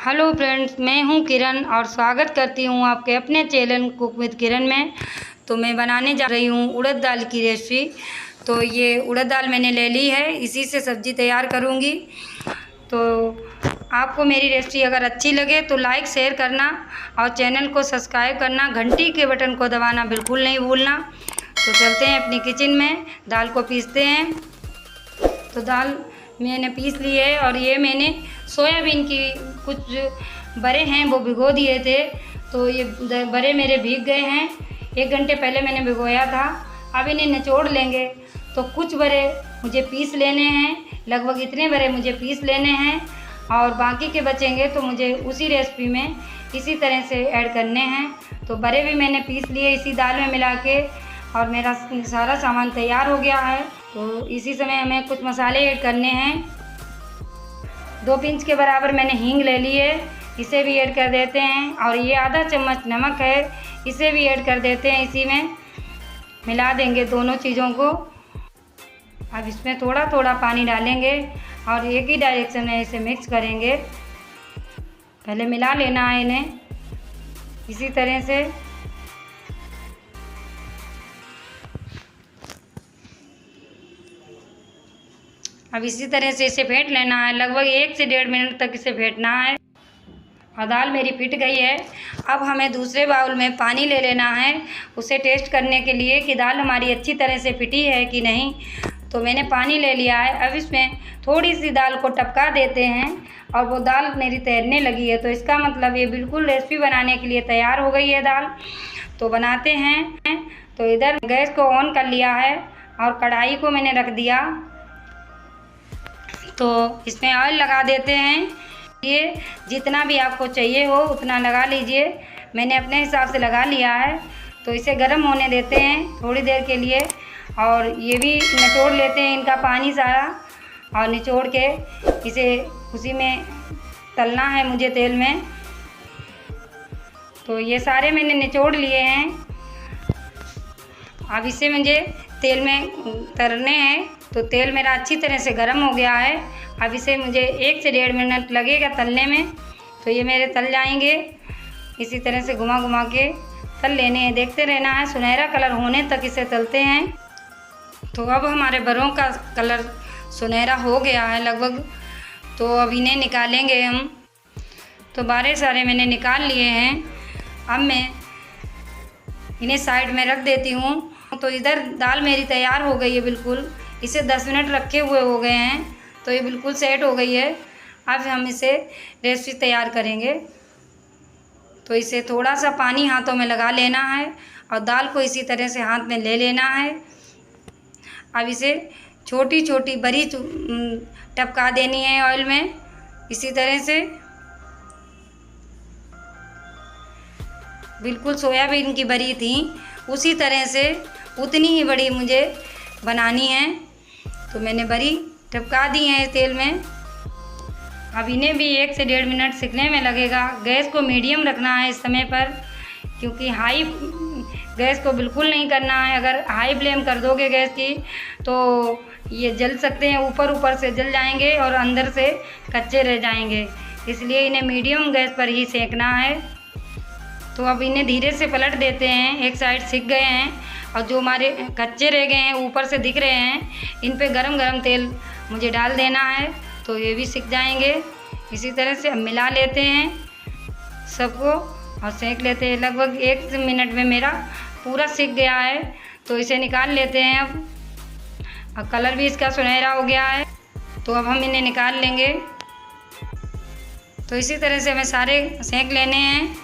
Hello friends, मैं हूं किरण और स्वागत करती हूं आपके अपने चैनल कुक विद किरण में। तो मैं बनाने जा रही हूं उड़द दाल की रेसिपी। तो ये उड़द दाल मैंने ले ली है, इसी से सब्ज़ी तैयार करूंगी। तो आपको मेरी रेसिपी अगर अच्छी लगे तो लाइक शेयर करना और चैनल को सब्सक्राइब करना, घंटी के बटन को दबाना बिल्कुल नहीं भूलना। तो चलते हैं अपनी किचन में, दाल को पीसते हैं। तो दाल मैंने पीस ली है और ये मैंने सोयाबीन की कुछ बड़े हैं वो भिगो दिए थे। तो ये बड़े मेरे भीग गए हैं, 1 घंटे पहले मैंने भिगोया था। अब इन्हें निचोड़ लेंगे। तो कुछ बड़े मुझे पीस लेने हैं, लगभग इतने बड़े मुझे पीस लेने हैं और बाकी के बचेंगे तो मुझे उसी रेसिपी में इसी तरह से ऐड करने हैं। तो बड़े भी मैंने पीस लिए इसी दाल में मिला के और मेरा सारा सामान तैयार हो गया है। तो इसी समय हमें कुछ मसाले ऐड करने हैं। 2 पिंच के बराबर मैंने हींग ले ली है, इसे भी ऐड कर देते हैं। और ये आधा चम्मच नमक है, इसे भी ऐड कर देते हैं। इसी में मिला देंगे दोनों चीज़ों को। अब इसमें थोड़ा थोड़ा पानी डालेंगे और एक ही डायरेक्शन में इसे मिक्स करेंगे। पहले मिला लेना है इन्हें इसी तरह से। अब इसी तरह से इसे फेंट लेना है, लगभग 1 से 1.5 मिनट तक इसे फेंटना है। और दाल मेरी पिट गई है। अब हमें दूसरे बाउल में पानी ले लेना है, उसे टेस्ट करने के लिए कि दाल हमारी अच्छी तरह से पिटी है कि नहीं। तो मैंने पानी ले लिया है। अब इसमें थोड़ी सी दाल को टपका देते हैं और वो दाल मेरी तैरने लगी है। तो इसका मतलब ये बिल्कुल रेसिपी बनाने के लिए तैयार हो गई है दाल। तो बनाते हैं। तो इधर गैस को ऑन कर लिया है और कढ़ाई को मैंने रख दिया। तो इसमें ऑयल लगा देते हैं। ये जितना भी आपको चाहिए हो उतना लगा लीजिए, मैंने अपने हिसाब से लगा लिया है। तो इसे गर्म होने देते हैं थोड़ी देर के लिए और ये भी निचोड़ लेते हैं इनका पानी सारा। और निचोड़ के इसे उसी में तलना है मुझे तेल में। तो ये सारे मैंने निचोड़ लिए हैं। अब इसे मुझे तेल में तलने हैं। तो तेल मेरा अच्छी तरह से गर्म हो गया है। अब इसे मुझे 1 से 1.5 मिनट लगेगा तलने में। तो ये मेरे तल जाएंगे। इसी तरह से घुमा घुमा के तल लेने हैं, देखते रहना है, सुनहरा कलर होने तक इसे तलते हैं। तो अब हमारे बरों का कलर सुनहरा हो गया है लगभग। तो अब इन्हें निकालेंगे हम। तो बारे सारे मैंने निकाल लिए हैं। अब मैं इन्हें साइड में रख देती हूँ। तो इधर दाल मेरी तैयार हो गई है बिल्कुल। इसे 10 मिनट रखे हुए हो गए हैं। तो ये बिल्कुल सेट हो गई है। अब हम इसे रेसिपी तैयार करेंगे। तो इसे थोड़ा सा पानी हाथों में लगा लेना है और दाल को इसी तरह से हाथ में ले लेना है। अब इसे छोटी छोटी बड़ी टपका देनी है ऑयल में इसी तरह से। बिल्कुल सोयाबीन की बड़ी थी उसी तरह से उतनी ही बड़ी मुझे बनानी है। तो मैंने बड़ी टपका दी है तेल में। अब इन्हें भी 1 से 1.5 मिनट सिकने में लगेगा। गैस को मीडियम रखना है इस समय पर, क्योंकि हाई गैस को बिल्कुल नहीं करना है। अगर हाई फ्लेम कर दोगे गैस की तो ये जल सकते हैं, ऊपर से जल जाएंगे और अंदर से कच्चे रह जाएंगे। इसलिए इन्हें मीडियम गैस पर ही सेकना है। तो अब इन्हें धीरे से पलट देते हैं। एक साइड सिक गए हैं और जो हमारे कच्चे रह गए हैं ऊपर से दिख रहे हैं, इन पे गरम गरम तेल मुझे डाल देना है। तो ये भी सिक जाएंगे। इसी तरह से हम मिला लेते हैं सबको और सेक लेते हैं। लगभग 1 मिनट में मेरा पूरा सिक गया है। तो इसे निकाल लेते हैं अब। और कलर भी इसका सुनहरा हो गया है। तो अब हम इन्हें निकाल लेंगे। तो इसी तरह से हमें सारे सेक लेने हैं।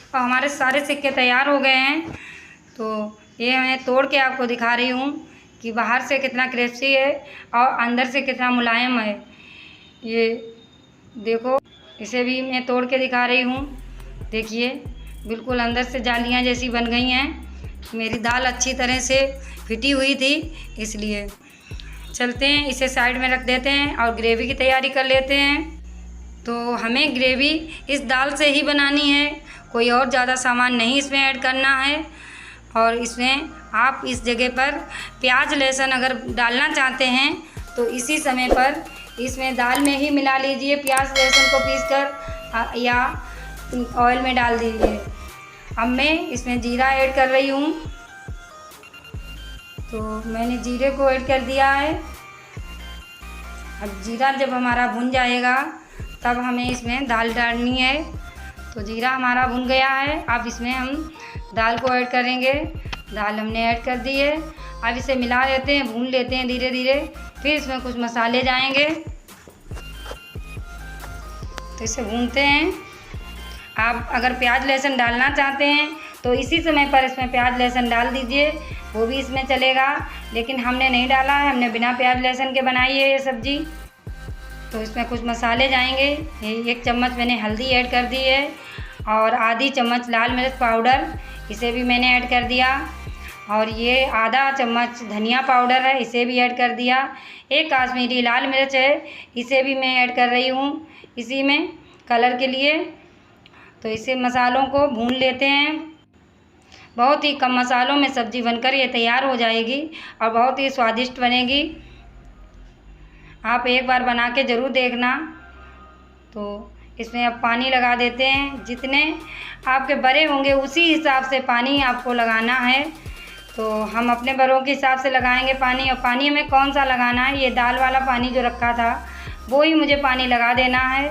और हमारे सारे सिक्के तैयार हो गए हैं। तो ये मैं तोड़ के आपको दिखा रही हूँ कि बाहर से कितना क्रिस्पी है और अंदर से कितना मुलायम है। ये देखो, इसे भी मैं तोड़ के दिखा रही हूँ। देखिए बिल्कुल अंदर से जालियाँ जैसी बन गई हैं। मेरी दाल अच्छी तरह से फिटी हुई थी इसलिए। चलते हैं, इसे साइड में रख देते हैं और ग्रेवी की तैयारी कर लेते हैं। तो हमें ग्रेवी इस दाल से ही बनानी है, कोई और ज़्यादा सामान नहीं इसमें ऐड करना है। और इसमें आप इस जगह पर प्याज लहसुन अगर डालना चाहते हैं तो इसी समय पर इसमें दाल में ही मिला लीजिए, प्याज लहसुन को पीसकर या ऑयल में डाल दीजिए। अब मैं इसमें जीरा ऐड कर रही हूँ। तो मैंने जीरे को ऐड कर दिया है। अब जीरा जब हमारा भुन जाएगा तब हमें इसमें दाल डालनी है। तो जीरा हमारा भुन गया है। अब इसमें हम दाल को ऐड करेंगे। दाल हमने ऐड कर दी है। अब इसे मिला लेते हैं, भून लेते हैं धीरे धीरे। फिर इसमें कुछ मसाले जाएंगे, तो इसे भूनते हैं। आप अगर प्याज लहसुन डालना चाहते हैं तो इसी समय पर इसमें प्याज लहसुन डाल दीजिए, वो भी इसमें चलेगा। लेकिन हमने नहीं डाला है, हमने बिना प्याज लहसुन के बनाई है ये सब्ज़ी। तो इसमें कुछ मसाले जाएंगे। 1 चम्मच मैंने हल्दी ऐड कर दी है और आधी चम्मच लाल मिर्च पाउडर, इसे भी मैंने ऐड कर दिया। और ये आधा चम्मच धनिया पाउडर है, इसे भी ऐड कर दिया। 1 काश्मीरी लाल मिर्च है, इसे भी मैं ऐड कर रही हूँ इसी में कलर के लिए। तो इसे मसालों को भून लेते हैं। बहुत ही कम मसालों में सब्ज़ी बनकर ये तैयार हो जाएगी और बहुत ही स्वादिष्ट बनेगी। आप एक बार बना के ज़रूर देखना। तो इसमें अब पानी लगा देते हैं। जितने आपके बड़े होंगे उसी हिसाब से पानी आपको लगाना है। तो हम अपने बड़ों के हिसाब से लगाएंगे पानी। और पानी हमें कौन सा लगाना है, ये दाल वाला पानी जो रखा था वो ही मुझे पानी लगा देना है,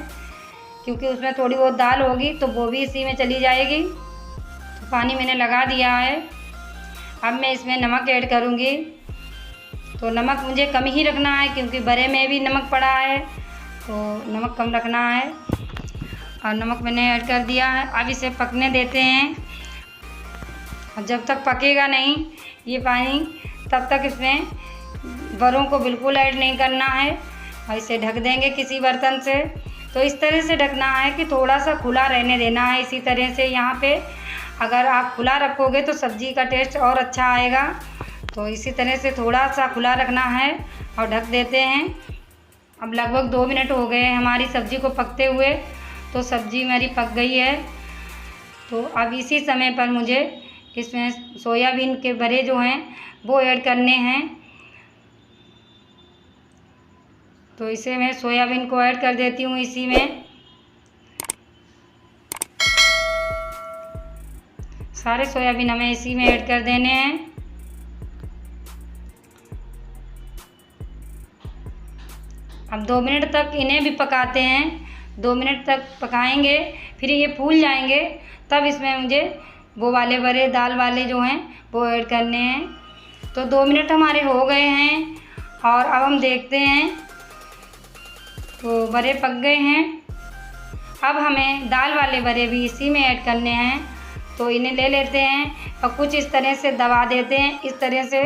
क्योंकि उसमें थोड़ी बहुत दाल होगी तो वो भी इसी में चली जाएगी। तो पानी मैंने लगा दिया है। अब मैं इसमें नमक ऐड करूँगी। तो नमक मुझे कम ही रखना है, क्योंकि बड़े में भी नमक पड़ा है, तो नमक कम रखना है। और नमक मैंने ऐड कर दिया है। अब इसे पकने देते हैं। और जब तक पकेगा नहीं ये पानी, तब तक इसमें बड़ों को बिल्कुल ऐड नहीं करना है। और इसे ढक देंगे किसी बर्तन से। तो इस तरह से ढकना है कि थोड़ा सा खुला रहने देना है। इसी तरह से यहाँ पे अगर आप खुला रखोगे तो सब्ज़ी का टेस्ट और अच्छा आएगा। तो इसी तरह से थोड़ा सा खुला रखना है और ढक देते हैं। अब लगभग 2 मिनट हो गए हैं हमारी सब्ज़ी को पकते हुए। तो सब्ज़ी मेरी पक गई है। तो अब इसी समय पर मुझे इसमें सोयाबीन के बड़े जो हैं वो ऐड करने हैं। तो इसे मैं सोयाबीन को ऐड कर देती हूँ इसी में। सारे सोयाबीन हमें इसी में ऐड कर देने हैं। अब 2 मिनट तक इन्हें भी पकाते हैं। 2 मिनट तक पकाएंगे, फिर ये फूल जाएंगे, तब इसमें मुझे वो वाले बड़े दाल वाले जो हैं वो ऐड करने हैं। तो 2 मिनट हमारे हो गए हैं और अब हम देखते हैं। तो बड़े पक गए हैं। अब हमें दाल वाले बड़े भी इसी में ऐड करने हैं। तो इन्हें ले लेते हैं और कुछ इस तरह से दबा देते हैं, इस तरह से,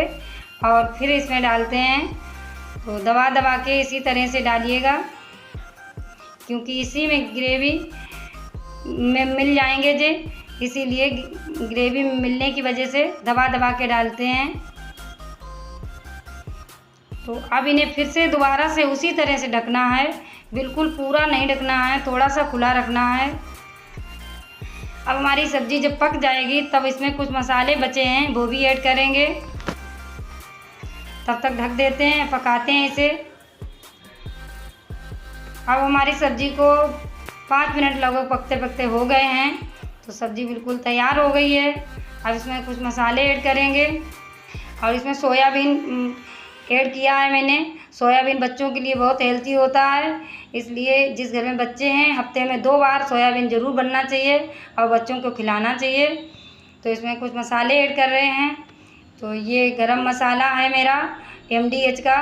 और फिर इसमें डालते हैं। तो दबा दबा के इसी तरह से डालिएगा, क्योंकि इसी में ग्रेवी में मिल जाएंगे जे, इसीलिए ग्रेवी मिलने की वजह से दबा दबा के डालते हैं। तो अब इन्हें फिर से दोबारा से उसी तरह से ढकना है। बिल्कुल पूरा नहीं ढकना है, थोड़ा सा खुला रखना है। अब हमारी सब्ज़ी जब पक जाएगी तब इसमें कुछ मसाले बचे हैं वो भी ऐड करेंगे। तब तक ढक देते हैं, पकाते हैं इसे। अब हमारी सब्ज़ी को 5 मिनट लगभग पकते पकते हो गए हैं। तो सब्ज़ी बिल्कुल तैयार हो गई है। अब इसमें कुछ मसाले ऐड करेंगे और इसमें सोयाबीन ऐड किया है मैंने। सोयाबीन बच्चों के लिए बहुत हेल्थी होता है, इसलिए जिस घर में बच्चे हैं हफ्ते में 2 बार सोयाबीन ज़रूर बनना चाहिए और बच्चों को खिलाना चाहिए। तो इसमें कुछ मसाले ऐड कर रहे हैं। तो ये गरम मसाला है मेरा MDH का,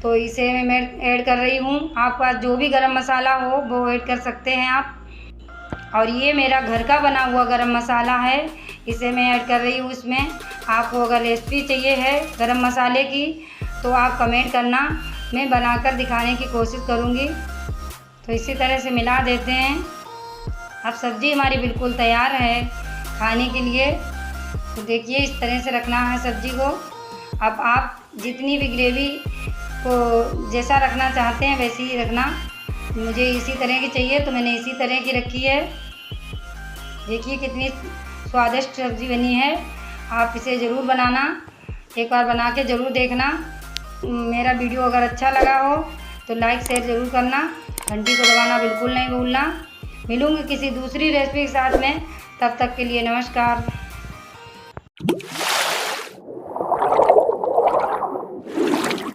तो इसे मैं ऐड कर रही हूँ। आपके पास जो भी गरम मसाला हो वो ऐड कर सकते हैं आप। और ये मेरा घर का बना हुआ गरम मसाला है, इसे मैं ऐड कर रही हूँ इसमें। आपको अगर रेसिपी चाहिए है गरम मसाले की तो आप कमेंट करना, मैं बनाकर दिखाने की कोशिश करूँगी। तो इसी तरह से मिला देते हैं। अब सब्ज़ी हमारी बिल्कुल तैयार है खाने के लिए। तो देखिए इस तरह से रखना है सब्ज़ी को। अब आप जितनी भी ग्रेवी को जैसा रखना चाहते हैं वैसे ही रखना। मुझे इसी तरह की चाहिए तो मैंने इसी तरह की रखी है। देखिए कितनी स्वादिष्ट सब्ज़ी बनी है। आप इसे ज़रूर बनाना, एक बार बना के ज़रूर देखना। मेरा वीडियो अगर अच्छा लगा हो तो लाइक शेयर ज़रूर करना, घंटी को दबाना बिल्कुल नहीं भूलना। मिलूँगी किसी दूसरी रेसिपी के साथ में, तब तक के लिए नमस्कार।